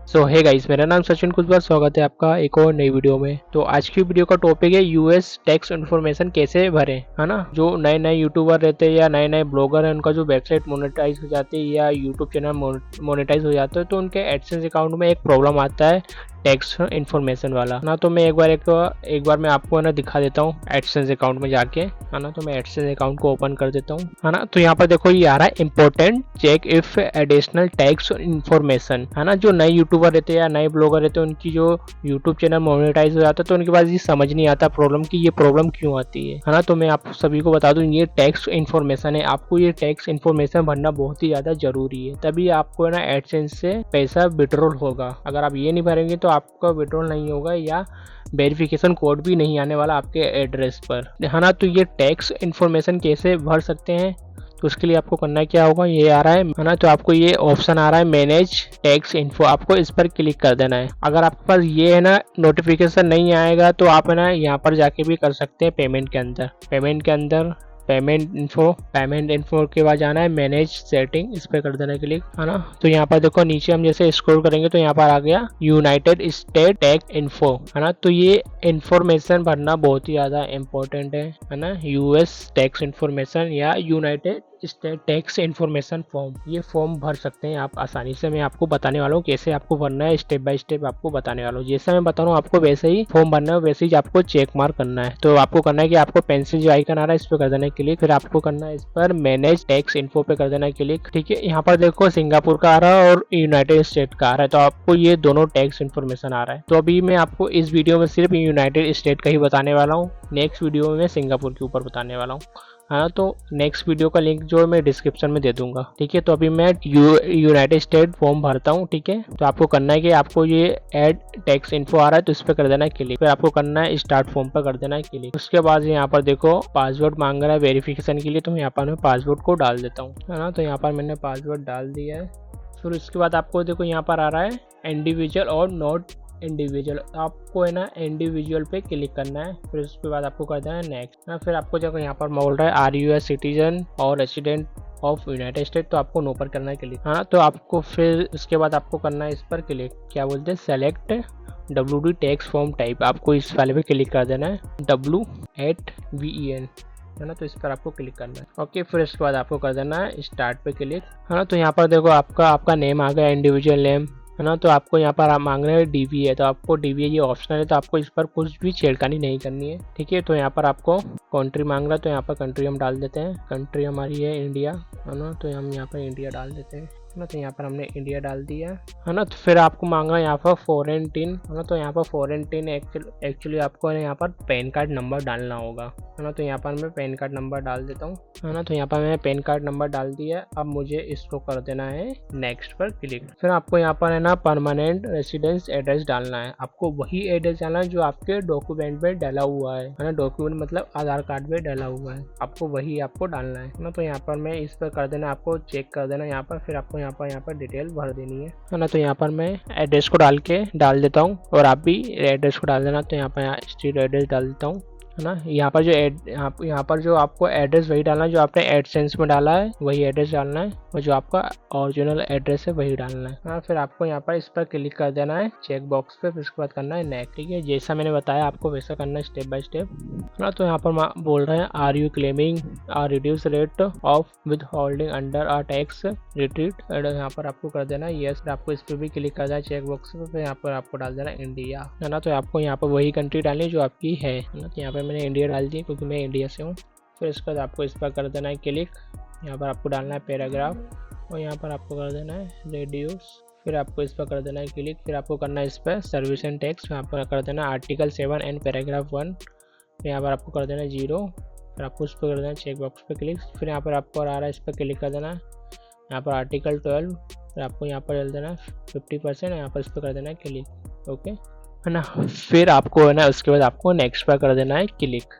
सो hey guys, मेरा नाम सचिन कुशवाहा। स्वागत है आपका एक और नई वीडियो में। तो आज की वीडियो का टॉपिक है यूएस टैक्स इन्फॉर्मेशन कैसे भरें, है ना। जो नए नए यूट्यूबर रहते हैं या नए नए ब्लॉगर हैं, उनका जो वेबसाइट मोनेटाइज हो जाती है या यूट्यूब चैनल मोनेटाइज हो जाता है, तो उनके एडसेंस अकाउंट में एक प्रॉब्लम आता है टैक्स इन्फॉर्मेशन वाला ना। तो मैं एक बार मैं आपको है ना दिखा देता हूँ एडसेंस अकाउंट में जाके, है ना। तो मैं एडसेंस अकाउंट को ओपन कर देता हूँ, है ना। तो यहाँ पर देखो ये आ रहा है important check if additional tax information, है ना। जो नए यूट्यूबर रहते हैं या नए ब्लॉगर रहते हैं, उनकी जो यूट्यूब चैनल मोनेटाइज हो जाता है, तो उनके पास ये समझ नहीं आता प्रॉब्लम की ये प्रॉब्लम क्यों आती है ना। तो मैं आप सभी को बता दूं, ये टैक्स इन्फॉर्मेशन है। आपको ये टैक्स इन्फॉर्मेशन भरना बहुत ही ज्यादा जरूरी है, तभी आपको है ना एडसेंस से पैसा विड्रॉल होगा। अगर आप ये नहीं भरेंगे तो आपका विड्रॉल नहीं होगा या वेरिफिकेशन कोड भी नहीं आने वाला आपके एड्रेस पर, है ना। तो ये टैक्स इन्फॉर्मेशन कैसे भर सकते हैं, तो उसके लिए आपको करना क्या होगा, ये आ रहा है ना। तो आपको ये ऑप्शन आ रहा है मैनेज टैक्स इन्फो, आपको इस पर क्लिक कर देना है। अगर आपके पास ये है ना नोटिफिकेशन नहीं आएगा तो आप है ना यहाँ पर जाके भी कर सकते हैं पेमेंट के अंदर पेमेंट इन्फो के बाद जाना है मैनेज सेटिंग, इस पर कर देना क्लिक, है ना। तो यहाँ पर देखो नीचे हम जैसे स्क्रॉल करेंगे तो यहाँ पर आ गया यूनाइटेड स्टेट टैक्स इन्फो, है ना। तो ये इन्फॉर्मेशन भरना बहुत ही ज़्यादा इम्पोर्टेंट है ना। यूएस टैक्स इन्फॉर्मेशन या United state tax information form, ये फॉर्म भर सकते हैं आप आसानी से। मैं आपको बताने वाला हूँ कैसे आपको भरना है, स्टेप बाय स्टेप आपको बताने वाला हूँ। जैसा मैं बता रहा हूँ आपको वैसे ही फॉर्म भरना है, वैसे ही आपको चेक मार्क करना है। तो आपको करना है कि आपको पेंसिल जो आइकन आ रहा है इस पर कर देना है क्लिक, फिर आपको करना है इस पर मैनेज टैक्स इन्फो पे कर देना है क्लिक, ठीक है। यहाँ पर देखो सिंगापुर का आ रहा है और यूनाइटेड स्टेट का आ रहा है, तो आपको ये दोनों टैक्स इन्फॉर्मेशन आ रहा है। तो अभी मैं आपको इस वीडियो में सिर्फ यूनाइटेड स्टेट का ही बताने वाला हूँ, नेक्स्ट वीडियो में सिंगापुर के ऊपर बताने वाला हूँ, हाँ। तो नेक्स्ट वीडियो का लिंक जो मैं डिस्क्रिप्शन में दे दूंगा, ठीक है। तो अभी मैं यूनाइटेड स्टेट फॉर्म भरता हूँ, ठीक है। तो आपको करना है कि आपको ये ऐड टैक्स इन्फो आ रहा है तो इस पर कर देना है क्लिक, फिर आपको करना है स्टार्ट फॉर्म पर कर देना है क्लिक। उसके बाद यहाँ पर देखो पासवर्ड मांग रहा है वेरिफिकेशन के लिए, तो यहाँ पर मैं पासवर्ड को डाल देता हूँ, है ना। तो यहाँ पर मैंने पासवर्ड डाल दिया है। फिर उसके बाद आपको देखो यहाँ पर आ रहा है इंडिविजुअल और नॉट इंडिविजुअल, आपको है ना इंडिविजुअल पे क्लिक करना है, फिर उसके बाद आपको कर देना है नेक्स्ट ना। फिर आपको जब यहाँ पर बोल रहा है आर यू ए सिटीजन और रेसिडेंट ऑफ यूनाइटेड स्टेट, तो आपको नो पर करना है क्लिक, हाँ। तो आपको फिर उसके बाद आपको करना है इस पर क्लिक, क्या बोलते हैं select WD tax form type, आपको इस वाले पे क्लिक कर देना है W8VEN, है ना। तो इस पर आपको क्लिक करना है, ओके। फिर इसके बाद आपको कर देना है स्टार्ट पे क्लिक, है ना। तो यहाँ पर देखो आपका नेम आ गया, इंडिविजुअल नेम, है ना। तो आपको यहाँ पर आप मांग रहे हैं DBA, तो आपको DBA ये ऑप्शनल है, तो आपको इस पर कुछ भी छेड़खानी नहीं करनी है, ठीक है। तो यहाँ पर आपको कंट्री मांग रहा है, तो यहाँ पर कंट्री हम डाल देते हैं, कंट्री हमारी है इंडिया, है ना। तो हम यहाँ पर इंडिया डाल देते हैं ना। तो यहाँ पर हमने इंडिया डाल दिया, है ना। तो फिर आपको मांग रहा है यहाँ पर फॉरेन टिन, है ना। तो यहाँ पर फॉरेन टिन एक्चुअली आपको यहाँ पर पैन कार्ड नंबर डालना होगा, है ना। तो यहाँ पर मैं पैन कार्ड नंबर डाल देता हूँ, है ना। तो यहाँ पर मैंने पैन कार्ड नंबर डाल दिया। अब मुझे इसको कर देना है नेक्स्ट पर क्लिक। फिर आपको यहाँ पर है ना परमानेंट रेसिडेंस एड्रेस डालना है, आपको वही एड्रेस डालना है जो आपके डॉक्यूमेंट में डाला हुआ है ना। डॉक्यूमेंट मतलब आधार कार्ड में डाला हुआ है, आपको वही आपको डालना है ना। तो यहाँ पर मैं इस पर कर देना, आपको चेक कर देना यहाँ पर, फिर आपको यहाँ पर डिटेल भर देनी है ना। तो यहाँ पर मैं एड्रेस को डाल देता हूँ और आप भी एड्रेस को डाल देना। तो यहाँ पर स्ट्रीट एड्रेस डाल देता हूँ, है ना। यहाँ पर जो आपको एड्रेस वही डालना है जो आपने एडसेंस में डाला है, वही एड्रेस डालना है, और जो आपका ओरिजिनल एड्रेस है वही डालना है, हाँ। फिर आपको यहाँ पर इस पर क्लिक कर देना है चेक बॉक्स पे, फिर उसके बाद करना है नेक्स्ट, ठीक है। जैसा मैंने बताया आपको वैसा करना है स्टेप बाय स्टेप, है ना। तो यहाँ पर बोल रहे हैं are you claiming a reduce rate of withholding under a tax retreat, यहाँ पर आपको कर देना है यस। आपको इस पर भी क्लिक कर देना है चेक बॉक्स पे, फिर यहाँ पर आपको डाल देना इंडिया, है ना। तो आपको यहाँ पर वही कंट्री डालनी है जो आपकी है ना। तो यहाँ पर मैंने इंडिया डाल दी क्योंकि मैं इंडिया से हूँ। फिर इसके बाद आपको इस पर कर देना है क्लिक, यहाँ पर आपको डालना है पैराग्राफ, और यहाँ पर आपको कर देना है रेड्यूस, फिर आपको इस पर कर देना है क्लिक। फिर आपको करना है इस पर सर्विस एंड टैक्स, यहाँ पर कर देना आर्टिकल 7 एंड पैराग्राफ 1, यहाँ पर आपको कर देना 0, फिर आपको उस पर कर देना चेक बॉक्स पर क्लिक। फिर यहाँ पर आपको आ रहा है इस पर क्लिक कर देना, यहाँ पर आर्टिकल 12, फिर आपको यहाँ पर डाल देना 50%, यहाँ पर इस पर कर देना है क्लिक, ओके, है ना। फिर आपको है ना उसके बाद आपको नेक्स्ट पर कर देना है क्लिक,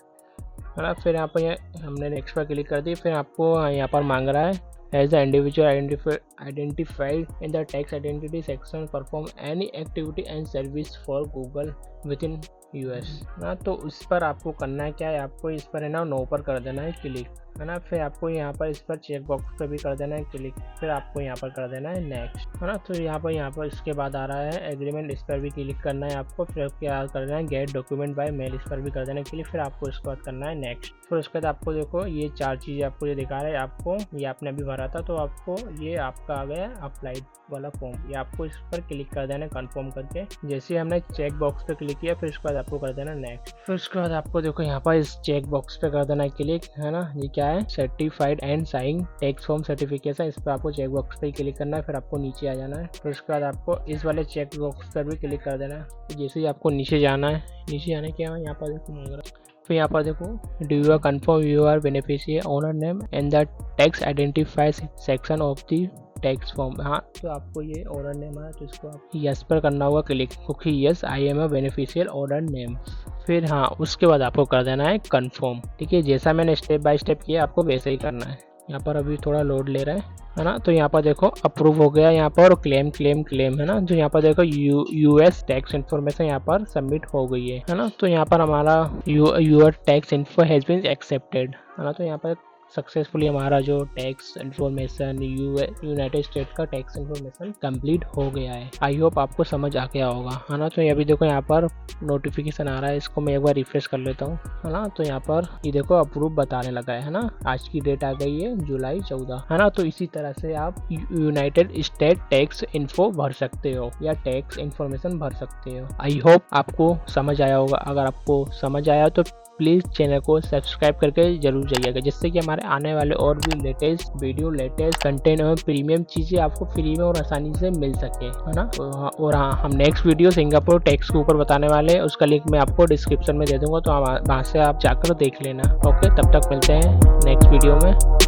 है ना। फिर यहाँ पर हमने नेक्स्ट पर क्लिक कर दी। फिर आपको यहाँ पर मांग रहा है as the individual identified in the tax identity section perform any activity and service for Google within US ना। तो उस पर आपको करना है क्या है, आपको इस पर है ना नो पर कर देना है क्लिक, है ना। फिर आपको यहाँ पर इस पर चेक बॉक्स पे भी कर देना है क्लिक, फिर आपको यहाँ पर कर देना है नेक्स्ट, है ना। तो यहाँ पर इसके बाद आ रहा है एग्रीमेंट, इस पर भी क्लिक करना है आपको। फिर क्या करना है गेट डॉक्यूमेंट बाय मेल, इस पर भी कर देना है क्लिक, फिर आपको इसके बाद करना है नेक्स्ट। फिर उसके बाद आपको देखो ये 4 चीज़ें आपको ये दिखा रहा है, आपको ये आपने अभी भरा था तो आपको ये आपका आ गया अप्लाइड वाला फॉर्म, ये आपको इस पर क्लिक कर देना कन्फर्म करके। जैसे हमने चेक बॉक्स पे क्लिक किया फिर उसके बाद आपको कर देना नेक्स्ट। फिर उसके बाद आपको देखो यहाँ पर इस चेक बॉक्स पे कर देना क्लिक, है ना। ये क्या है certified and sign tax form certification, इस पर आपको चेक बॉक्स पे क्लिक करना है, फिर आपको नीचे आ जाना है। फिर उसके बाद आपको इस वाले चेक बॉक्स पर भी क्लिक कर देना है। जैसे ही आपको नीचे जाना है, नीचे जाने के यहाँ पर देखो, फिर यहाँ पर देखो do you are confirm you are beneficiary owner name and the tax identify section of the tax form. हाँ तो आपको ये ओनर नेम है तो इसको आप यस पर करना होगा क्लिक, क्योंकि yes I am a beneficial owner name. फिर हाँ उसके बाद आपको कर देना है कंफर्म। ठीक है, जैसा मैंने स्टेप बाय स्टेप किया आपको वैसे ही करना है। यहाँ पर अभी थोड़ा लोड ले रहा है ना। तो यहाँ पर देखो अप्रूव हो गया यहाँ पर, क्लेम क्लेम क्लेम, है ना। जो यहाँ पर देखो यूएस टैक्स इन्फॉर्मेशन यहाँ पर सबमिट हो गई है ना। तो यहाँ पर हमारा your tax info has been accepted, है ना। तो यहाँ पर सक्सेसफुली हमारा जो टैक्स इन्फॉर्मेशन यूनाइटेड स्टेट का टैक्स इन्फॉर्मेशन कंप्लीट हो गया है। आई होप आपको समझ आ गया होगा, है ना। तो ये अभी देखो यहाँ पर नोटिफिकेशन आ रहा है, इसको मैं एक बार रिफ्रेश कर लेता हूँ, है ना। तो यहाँ पर ये देखो अप्रूव बताने लगा है ना। आज की डेट आ गई है जुलाई 14, है ना। तो इसी तरह से आप यूनाइटेड स्टेट टैक्स इन्फो भर सकते हो या टैक्स इन्फॉर्मेशन भर सकते हो। आई होप आपको समझ आया होगा। अगर आपको समझ आया तो प्लीज़ चैनल को सब्सक्राइब करके जरूर जाइएगा, जिससे कि हमारे आने वाले और भी लेटेस्ट वीडियो, लेटेस्ट कंटेंट और प्रीमियम चीज़ें आपको फ्री में और आसानी से मिल सके, है ना। और हाँ, हम नेक्स्ट वीडियो सिंगापुर टैक्स के ऊपर बताने वाले हैं, उसका लिंक मैं आपको डिस्क्रिप्शन में दे दूंगा, तो वहाँ से आप जाकर देख लेना। ओके, तब तक मिलते हैं नेक्स्ट वीडियो में।